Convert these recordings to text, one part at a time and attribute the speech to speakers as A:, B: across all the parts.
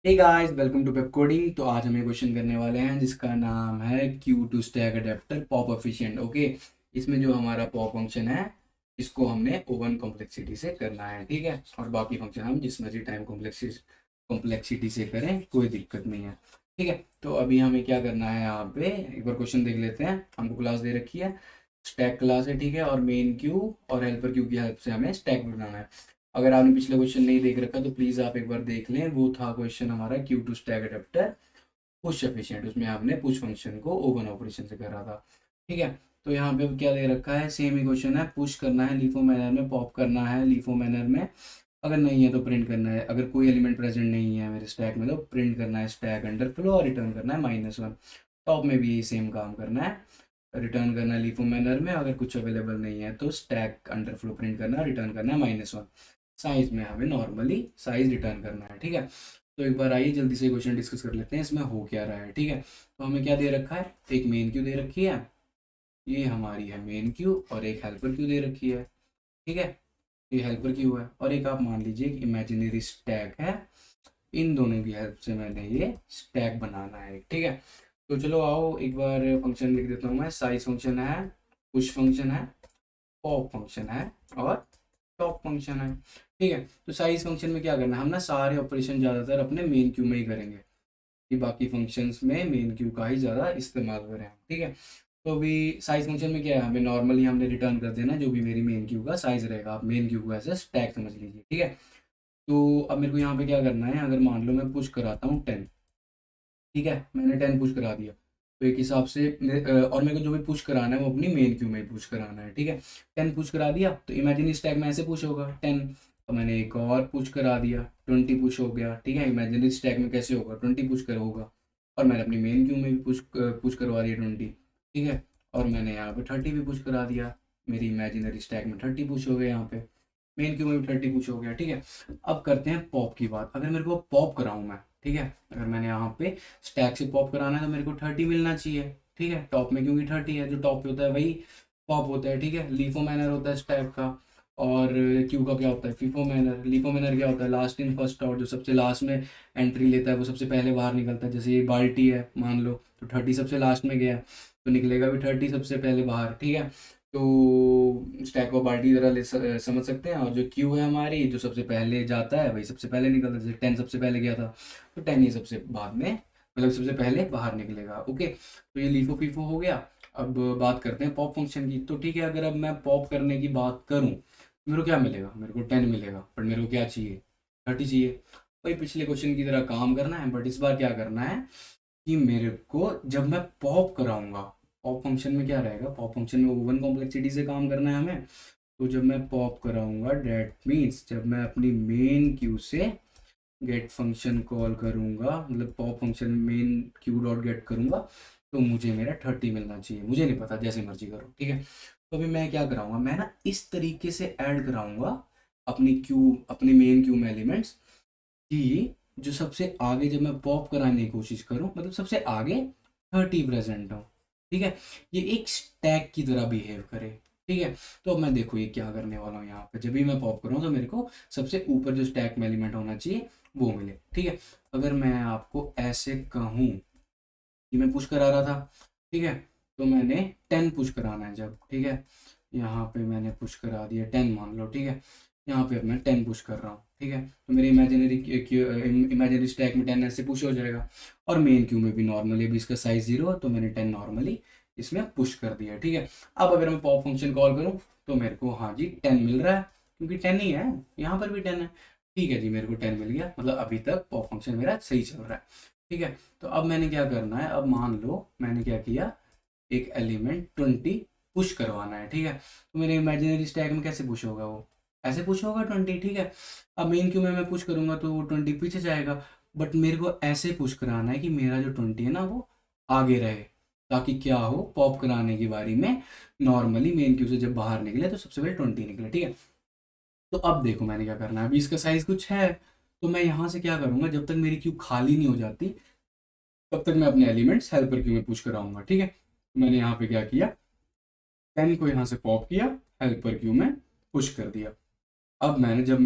A: Hey guys, welcome to Pepcoding. तो आज हम एक क्वेश्चन करने वाले हैं जिसका नाम है queue to stack adapter pop efficient. Okay, इसमें जो हमारा पॉप फंक्शन है इसको हमने ओवन कॉम्प्लेक्सिटी से करना है, ठीक है। और बाकी फंक्शन हम जिस मर्जी टाइम कॉम्प्लेक्सिटी से करें, कोई दिक्कत नहीं है, ठीक है। तो अभी हमें क्या करना है, यहाँ पे एक बार क्वेश्चन देख लेते हैं। हमको क्लास दे रखी है, स्टैक क्लास है, ठीक है। और मेन क्यू और हेल्पर क्यू की हेल्प से हमें स्टैक बनाना है। अगर आपने पिछला क्वेश्चन नहीं देख रखा तो प्लीज़ आप एक बार देख लें। वो था क्वेश्चन हमारा queue to stack adapter push efficient. उसमें आपने पुश फंक्शन को ओवन ऑपरेशन से करा था, ठीक है। तो यहाँ पे अब क्या दे रखा है, सेम ही क्वेश्चन है। पुश करना है लीफो मैनर में, पॉप करना है लीफो मैनर में। अगर नहीं है तो प्रिंट करना है। अगर कोई एलिमेंट प्रेजेंट नहीं है मेरे स्टैक में तो प्रिंट करना है स्टैक अंडर फ्लो और रिटर्न करना है -1। टॉप में भी यही सेम काम करना है, रिटर्न करना है लीफो मैनर में। अगर कुछ अवेलेबल नहीं है तो स्टैक अंडर फ्लो प्रिंट करना है, रिटर्न करना है -1। साइज में हमें नॉर्मली साइज रिटर्न करना है, ठीक है। तो एक बार आइए जल्दी से क्वेश्चन डिस्कस कर लेते हैं इसमें हो क्या रहा है, ठीक है। तो हमें क्या दे रखा है, एक मेन क्यू दे रखी है, ये हमारी है मेन क्यू, और एक हेल्पर क्यू दे रखी है, ठीक है। ये हेल्पर क्यू है, और एक आप मान लीजिए एक इमेजिनरी स्टैक है। इन दोनों की हेल्प से मैंने ये स्टैक बनाना है, ठीक है। तो चलो आओ एक बार फंक्शन लिख देता हूँ मैं। साइज फंक्शन है, पुश फंक्शन है, पॉप फंक्शन है, और टॉप फंक्शन है, ठीक है। तो साइज फंक्शन में क्या करना है, हम ना सारे ऑपरेशन ज़्यादातर अपने मेन क्यू में ही करेंगे, कि बाकी फंक्शंस में मेन क्यू का ही ज़्यादा इस्तेमाल करें, ठीक है। तो अभी साइज फंक्शन में क्या है, हमें नॉर्मली हमने रिटर्न कर देना जो भी मेरी मेन क्यू का साइज रहेगा। आप मेन क्यू को ऐसे स्टैक समझ लीजिए, ठीक है। तो अब मेरे को यहाँ पे क्या करना है, अगर मान लो मैं पुश कराता हूँ 10, ठीक है। मैंने 10 पुश करा दिया, तो एक हिसाब से और मेरे को जो भी पुश कराना है वो अपनी मेन क्यू में ही पुश कराना है, ठीक है। 10 पुश करा दिया तो इमेजिनरी स्टैक में ऐसे पुश होगा 10। और मैंने एक और पुश करा दिया, 20 पुश हो गया, ठीक है। इमेजिनरी स्टैक में कैसे होगा, 20 पुश कर होगा। और मैंने अपनी मेन क्यू में भी पुश करवा दिया 20, ठीक है। और मैंने यहाँ पे 30 भी पुश करा दिया, मेरी इमेजिनरी स्टैक में 30 पुश हो गए, यहाँ पे मेन क्यू में भी 30 पुश हो गया, ठीक है। अब करते हैं पॉप की बात। अगर मेरे को पॉप कराऊँ मैं, ठीक है, अगर मैंने यहाँ पे स्टैक से पॉप कराना है तो मेरे को 30 मिलना चाहिए, ठीक है। टॉप में क्योंकि 30 है, जो टॉप पे होता है वही पॉप होता है, ठीक है। लीफो मैनर होता है स्टैक का, और क्यू का क्या होता है, फीफो मैनर। लीफो मैनर क्या होता है, लास्ट इन फर्स्ट आउट, जो सबसे लास्ट में एंट्री लेता है वो सबसे पहले बाहर निकलता है। जैसे ये बाल्टी है मान लो, तो 30 सबसे लास्ट में गया तो निकलेगा भी 30 सबसे पहले बाहर, ठीक है। तो स्टैक को बाल्टी की तरह समझ सकते हैं। और जो क्यू है हमारी, जो सबसे पहले जाता है वही सबसे पहले निकलता है। जैसे 10 सबसे पहले गया था तो 10 ही सबसे बाद में, मतलब सबसे पहले बाहर निकलेगा, ओके। तो ये लीफो फीफो हो गया। अब बात करते हैं पॉप फंक्शन की। तो ठीक है, अगर अब मैं पॉप करने की बात करूं, मेरे को क्या मिलेगा, मेरे को 10 मिलेगा, पर मेरे को क्या चाहिए, 30 चाहिए। वही पिछले क्वेश्चन की तरह काम करना है, बट इस बार क्या करना है कि मेरे को जब मैं पॉप कराऊंगा, पॉप फंक्शन में क्या रहेगा, पॉप फंक्शन में ओवन कॉम्प्लेक्सिटी से काम करना है हमें। तो जब मैं पॉप कराऊंगा, डेट मीन्स जब मैं अपनी मेन क्यू से गेट फंक्शन कॉल करूंगा, मतलब पॉप फंक्शन में मेन क्यू डॉट गेट करूंगा, तो मुझे मेरा 30 मिलना चाहिए। मुझे नहीं पता, जैसे मर्जी करो, ठीक है। तो अभी मैं क्या कराऊंगा, मैं ना इस तरीके से ऐड कराऊंगा अपनी क्यू, अपनी मेन क्यू में एलिमेंट्स, कि जो सबसे आगे जब मैं पॉप कराने की कोशिश करूं, मतलब सबसे आगे 30 प्रेजेंट हो, ठीक है। ये एक स्टैक की तरह बिहेव करे, ठीक है। तो अब मैं देखो ये क्या करने वाला हूँ, यहाँ पे जब भी मैं पॉप करूँ तो मेरे को सबसे ऊपर जो स्टैक में एलिमेंट होना चाहिए वो मिले, ठीक है। अगर मैं आपको ऐसे कहूँ कि मैं पुश करा रहा था, ठीक है, तो मैंने 10 पुश कराना है जब, ठीक है। यहाँ पे मैंने पुश करा दिया 10 मान लो, ठीक है। यहाँ पे अब मैं 10 पुश कर रहा हूँ, ठीक है। तो मेरे इमेजिनरी स्टैक में 10 ऐसे पुश हो जाएगा। और मेन क्यू में भी नॉर्मली अभी इसका साइज 0 है तो मैंने 10 नॉर्मली इसमें पुश कर दिया, ठीक है। अब अगर मैं पॉप फंक्शन कॉल करूँ तो मेरे को हाँ जी 10 मिल रहा है, क्योंकि 10 ही है, यहाँ पर भी 10 है, ठीक है जी। मेरे को 10 मिल गया, मतलब अभी तक पॉप फंक्शन मेरा सही चल रहा है, ठीक है। तो अब मैंने क्या करना है, अब मान लो मैंने क्या किया, एक एलिमेंट 20 पुश करवाना है, ठीक है। तो मेरे इमेजिनरी स्टैक में कैसे पुश होगा, वो ऐसे पुश होगा 20, ठीक है। अब मेन क्यू में मैं पुश करूंगा तो वो 20 पीछे जाएगा, बट मेरे को ऐसे पुश कराना है कि मेरा जो 20 है ना वो आगे रहे, ताकि क्या हो, पॉप कराने की बारी में नॉर्मली मेन क्यू से जब बाहर निकले तो सबसे पहले 20 निकले, ठीक है। तो अब देखो मैंने क्या करना है, अभी इसका साइज कुछ है, तो मैं यहाँ से क्या करूंगा, जब तक मेरी क्यू खाली नहीं हो जाती तब तक मैं अपने एलिमेंट्स हेल्पर क्यू में पुश कराऊंगा, ठीक है। तो मैंने यहाँ पे क्या किया, 10 को यहाँ से पॉप किया, हेल्पर क्यू में पुश कर दिया। अब मैंने जब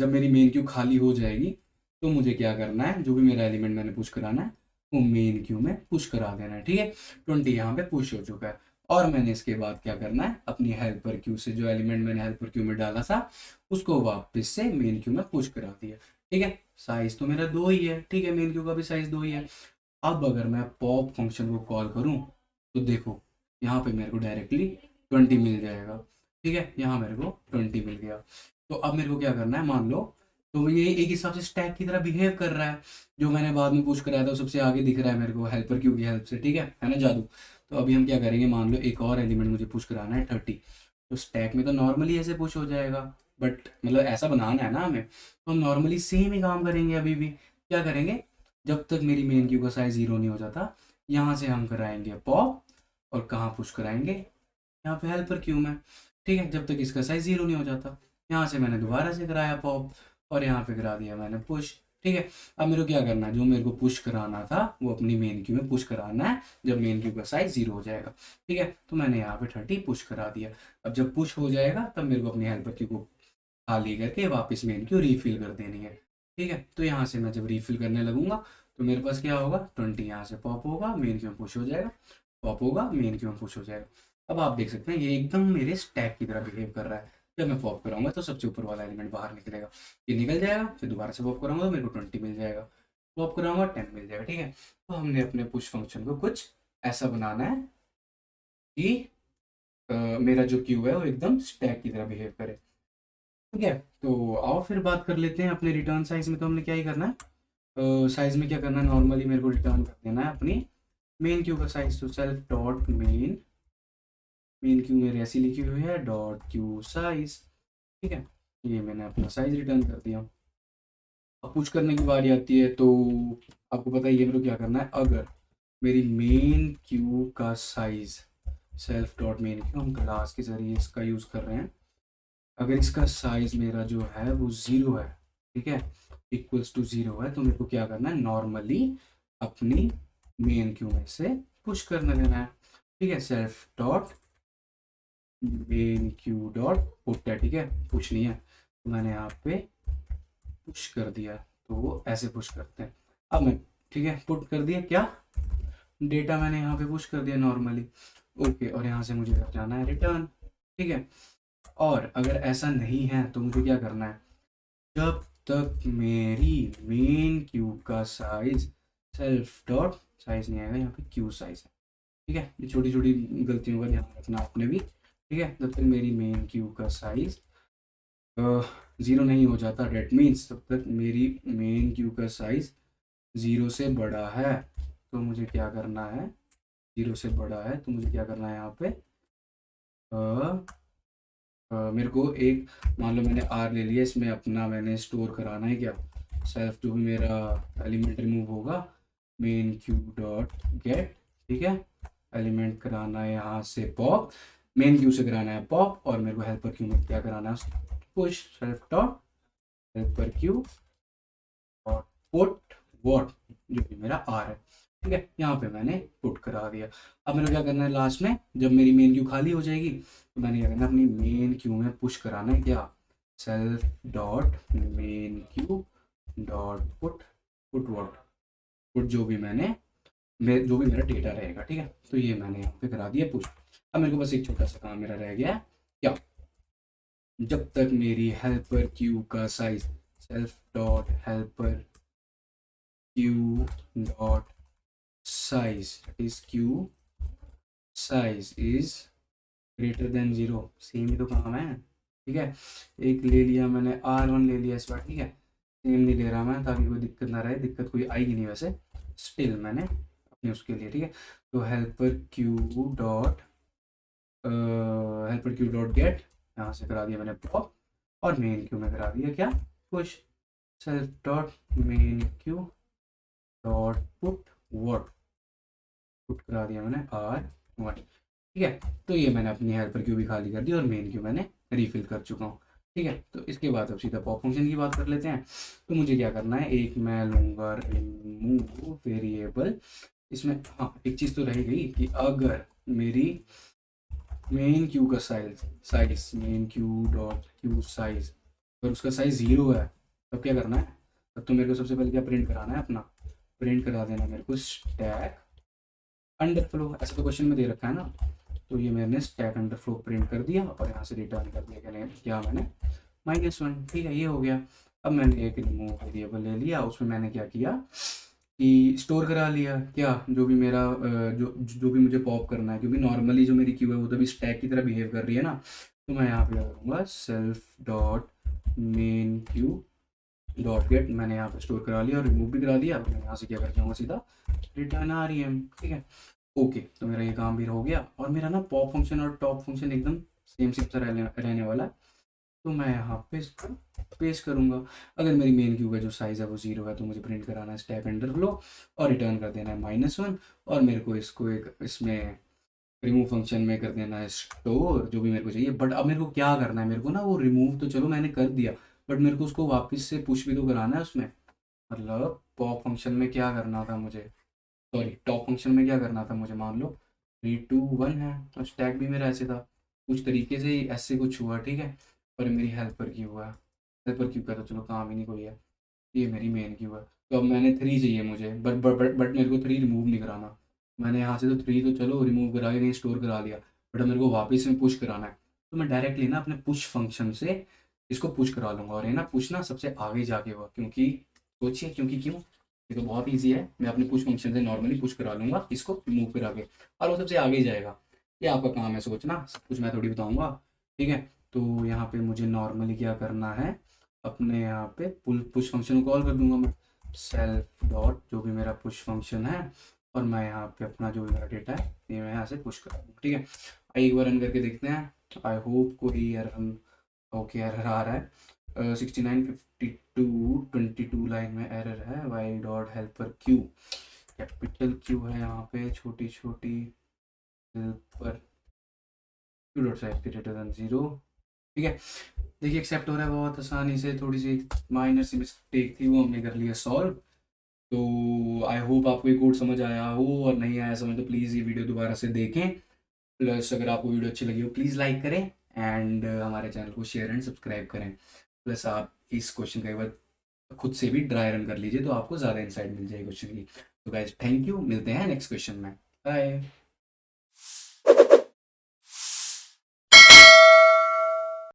A: मेरी मेन क्यू खाली हो जाएगी तो मुझे क्या करना है, जो भी मेरा एलिमेंट मैंने पुश कराना है वो मेन क्यू में पुश करा देना है। ठीक है, 20 यहाँ पे पुश हो चुका है। और मैंने इसके बाद क्या करना है, अपनी हेल्पर क्यू से जो एलिमेंट मैंने हेल्पर क्यू में डाला था उसको वापस से मेन क्यू में पुश करा दिया। ठीक है, साइज तो मेरा 2 ही है। ठीक है, मेन क्यू का भी साइज 2 ही है। अब अगर मैं पॉप फंक्शन को कॉल करूं तो देखो यहाँ पे मेरे को डायरेक्टली 20 मिल जाएगा। ठीक है, यहाँ मेरे को 20 मिल गया। तो अब मेरे को क्या करना है, मान लो तो ये एक हिसाब से स्टैक की तरह बिहेव कर रहा है। जो मैंने बाद में पुश कराया था वो सबसे आगे दिख रहा है मेरे को हेल्पर क्यू की हेल्प से। ठीक है ना जादू। तो अभी हम क्या करेंगे, मान लो एक और एलिमेंट मुझे पुश कराना है 30। तो स्टैक में तो नॉर्मली ऐसे पुश हो जाएगा, बट मतलब ऐसा बनाना है ना हमें, तो हम नॉर्मली सेम ही काम करेंगे। अभी भी क्या करेंगे, जब तक मेरी मेन क्यू का साइज 0 नहीं हो जाता, यहाँ से हम कराएंगे पॉप। और कहाँ पुश कराएंगे, यहाँ पे हेल्पर क्यू में। ठीक है, जब तक इसका साइज 0 नहीं हो जाता। यहाँ से मैंने दोबारा से कराया पॉप और यहाँ पे करा दिया मैंने पुश। ठीक है, अब मेरे को क्या करना है, जो मेरे को पुश कराना था वो अपनी मेन क्यू में पुश कराना है जब मेन क्यू का साइज 0 हो जाएगा। ठीक है, तो मैंने यहाँ पे 30 पुश करा दिया। अब जब पुश हो जाएगा तब मेरे को अपनी हेल्पर क्यू को खाली करके वापस मेन क्यू रीफिल कर देनी है। ठीक है, तो यहाँ से मैं जब रीफिल करने लगूंगा तो मेरे पास क्या होगा, 20 यहाँ से पॉप होगा, मेन क्यू में पुश हो जाएगा, पॉप होगा, मेन क्यू में पुश हो जाएगा। अब आप देख सकते हैं ये एकदम मेरे स्टैक की तरह बिहेव कर रहा है। जब मैं पॉप कराऊंगा तो सबसे ऊपर वाला एलिमेंट बाहर निकलेगा, ये निकल जाएगा, फिर दोबारा से पॉप कराऊंगा तो मेरे को 20 मिल जाएगा, पॉप कराऊंगा 10 मिल जाएगा। ठीक है, तो हमने अपने पुश फंक्शन को कुछ ऐसा बनाना है कि मेरा जो क्यू है वो एकदम स्टैक की तरह बिहेव करे। ठीक है, तो आओ फिर बात कर लेते हैं अपने रिटर्न साइज में। तो हमने क्या ही करना है, साइज में क्या करना है, नॉर्मली मेरे को रिटर्न कर देना है अपनी मेन क्यू का साइज। तो self dot main, main Q मेरे ऐसी लिखी हुई है डॉट क्यू साइज। ठीक है, ये मैंने अपना साइज रिटर्न कर दिया। अब पुश करने की बारी आती है, तो आपको पता ही है मेरे को क्या करना है। अगर मेरी मेन क्यू का size, self dot main Q हम क्लास के जरिए इसका यूज़ कर रहे हैं, अगर इसका साइज मेरा जो है वो 0 है, ठीक है, इक्वल्स टू 0 है, तो मेरे को क्या करना है, नॉर्मली अपनी मेन क्यू में से पुश करने देना है। ठीक है, self dot main Q dot put है। ठीक है, पुश नहीं है, तो मैंने यहाँ पे पुश कर दिया, तो वो ऐसे पुश करते हैं। अब मैं, ठीक है, पुट कर दिया, क्या डेटा मैंने यहाँ पे पुश कर दिया नॉर्मली। ओके, और यहाँ से मुझे जाना है रिटर्न। ठीक है, और अगर ऐसा नहीं है तो मुझे क्या करना है, जब तक मेरी मेन क्यू का साइज, सेल्फ डॉट साइज नहीं आएगा, यहाँ पे क्यू साइज है। ठीक है, ये छोटी छोटी गलतियों का ध्यान रखना आपने भी। ठीक है, जब तक मेरी मेन क्यू का साइज 0 नहीं हो जाता, डेट मीन्स तब तक मेरी मेन क्यू का साइज 0 से बड़ा है। तो मुझे क्या करना है, 0 से बड़ा है तो मुझे क्या करना है यहाँ पे, मेरे को एक, मान लो मैंने आर ले लिया, इसमें अपना मैंने स्टोर कराना है क्या, सेल्फ जो भी मेरा एलिमेंट रिमूव होगा, मेन क्यू डॉट गेट। ठीक है, एलिमेंट कराना है यहाँ से पॉप, मेन क्यू से कराना है पॉप, और मेरे को हेल्पर क्यू में क्या कराना है, push self dot helper queue dot put what, जो कि मेरा आर है। ठीक है, यहाँ पे मैंने पुट करा दिया। अब मेरे को क्या करना है, लास्ट में जब मेरी मेन क्यू खाली हो जाएगी तो मैंने क्या करना है, अपनी मेन क्यू में पुश कराना है क्या, self dot main Q dot put, put what, put जो भी जो भी मेरा डेटा रहेगा। ठीक है, तो ये मैंने यहाँ पे करा दिया पुश। अब मेरे को बस एक छोटा सा काम मेरा रह गया है क्या, जब तक मेरी हेल्पर क्यू का size, self dot helper queue dot size, that is q size is greater than 0, same ही तो काम है। ठीक है, एक ले लिया मैंने r1 ले लिया इस बार। ठीक है, सेम नहीं ले रहा मैं ताकि कोई दिक्कत ना रहे, दिक्कत कोई आएगी नहीं वैसे, स्टिल मैंने अपने उसके लिए। ठीक है, तो हेल्पर क्यू डॉट गेट, यहाँ से करा दिया मैंने पॉप, और मेन क्यू में करा दिया क्या, push self dot main Q dot put what, put करा दिया मैंने R1। ठीक है, तो ये मैंने अपनी हेल्पर क्यू भी खाली कर दी और मेन क्यू मैंने रिफिल कर चुका हूँ। ठीक है, तो इसके बाद अब सीधा पॉप फंक्शन की बात कर लेते हैं। तो मुझे क्या करना है, एक मैं लूँगा रिमूव वेरिएबल। इसमें हाँ एक चीज़ तो रह गई कि अगर मेरी मेन क्यू का size main Q dot queue size, अगर उसका साइज 0 है तब क्या करना है, तो मेरे को सबसे पहले क्या प्रिंट कराना है अपना, प्रिंट करा देना मेरे को स्टैक अंडरफ्लो, ऐसा तो क्वेश्चन में दे रखा है ना। तो ये मैंने स्टैक अंडरफ्लो प्रिंट कर दिया और यहाँ से रिटर्न कर दिया, क्या मैंने -1, ठीक है, ये हो गया। अब मैंने एक रिमूव वेरिएबल ले लिया, उसमें मैंने क्या किया कि स्टोर करा लिया क्या, जो भी मेरा जो भी मुझे पॉप करना है, क्योंकि नॉर्मली जो मेरी क्यू है वो तो भी स्टैक की तरह बिहेव कर रही है ना। तो मैं यहाँ पे करूँगा self dot main Q dot gate, मैंने यहाँ पे स्टोर करा लिया और रिमूव भी करा दिया। मैं यहाँ से क्या कर जाऊँगा सीधा रिटर्न आ रही है, ठीक है। ओके, तो मेरा ये काम भी हो गया और मेरा ना पॉप फंक्शन और टॉप फंक्शन एकदम सेम सेम सा रहने वाला है। तो मैं यहाँ पे इसको पेस्ट करूँगा। अगर मेरी मेन क्यू का जो साइज़ है वो 0 है तो मुझे प्रिंट कराना है स्टैक अंडरफ्लो और रिटर्न कर देना है -1, और मेरे को इसको एक इसमें रिमूव फंक्शन में कर देना है स्टोर जो भी मेरे को चाहिए। बट अब मेरे को क्या करना है, मेरे को ना वो रिमूव तो चलो मैंने कर दिया, बट मेरे को उसको वापस से पुश भी तो कराना है उसमें। मतलब पॉप फंक्शन में क्या करना था मुझे, सॉरी टॉप फंक्शन में क्या करना था मुझे, मान लो 3 2 1 है और स्टैक भी मेरा ऐसे था, कुछ तरीके से ही ऐसे कुछ हुआ, ठीक है। और मेरी हेल्पर क्यू हुआ, हेल्पर क्यू का तो चलो काम ही नहीं कोई है, ये मेरी मेन क्यू है। तो अब मैंने 3 चाहिए मुझे, बट मेरे को 3 रिमूव नहीं कराना। मैंने यहाँ से तो 3 तो चलो रिमूव करा के कहीं स्टोर करा लिया, बट अब मेरे को वापस में पुश कराना है। तो मैं डायरेक्टली ना अपने पुश फंक्शन से इसको पुश करा लूँगा, और ये ना पुश ना सबसे आगे जाके हुआ, क्योंकि सोचिए क्योंकि क्यों, ये तो बहुत ईजी है। मैं अपने पुश फंक्शन से नॉर्मली पुश करा लूँगा इसको रिमूव करा के, और वो सबसे आगे ही जाएगा। ये आपका काम है सोचना, सब कुछ मैं थोड़ी बताऊँगा, ठीक है। तो यहाँ पे मुझे नॉर्मली क्या करना है, अपने यहाँ पे पुल पुश फंक्शन को कॉल कर दूंगा मैं, सेल्फ डॉट जो भी मेरा पुश फंक्शन है, और मैं यहाँ पे अपना जो भी मेरा डेटा है ये मैं यहाँ से पुश कर दूँगा, ठीक है। आइए एक बार रन करके देखते हैं। आई होप कोई एरर, ओके एरर आ रहा है। 6952 लाइन में एरर है, while dot helper Q, capital Q है यहाँ पे, छोटी छोटी helper queue dot size greater than 0, ठीक है। देखिए एक्सेप्ट हो रहा है बहुत आसानी से, थोड़ी सी माइनर सी मिस्टेक थी वो हमने कर लिया सॉल्व। तो आई होप आपको ये कोड समझ आया हो, और नहीं आया समझ तो प्लीज़ ये वीडियो दोबारा से देखें। प्लस अगर आपको वीडियो अच्छी लगी हो प्लीज़ लाइक करें, एंड हमारे चैनल को शेयर एंड सब्सक्राइब करें। प्लस आप इस क्वेश्चन का एक बार खुद से भी ड्राई रन कर लीजिए तो आपको ज़्यादा इंसाइट मिल जाएगी क्वेश्चन की। तो गाइज थैंक यू, मिलते हैं नेक्स्ट क्वेश्चन में, बाय।